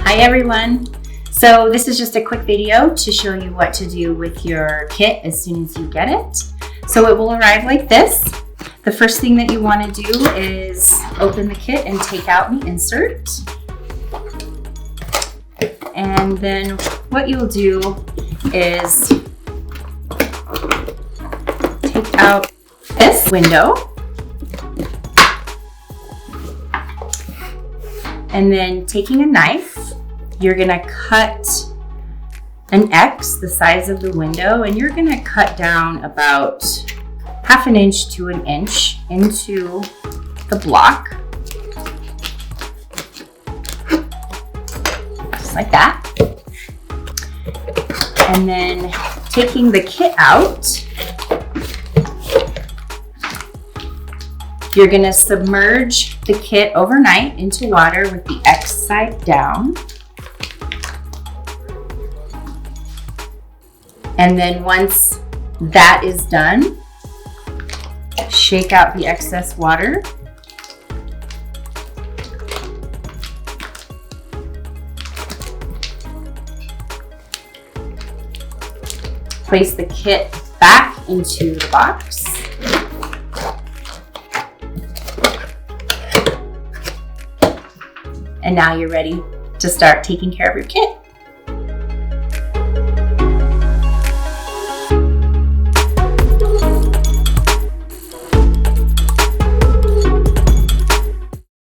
Hi everyone. So this is just a quick video to show you what to do with your kit as soon as you get it. So it will arrive like this. The first thing that you want to do is open the kit and take out the insert. And then what you'll do is take out this window. And then taking a knife, you're gonna cut an X the size of the window, and you're gonna cut down about 1/2 inch to 1 inch into the block. Just like that. And then taking the kit out, you're gonna submerge the kit overnight into water with the X side down. And then once that is done, shake out the excess water. Place the kit back into the box. And now you're ready to start taking care of your kit.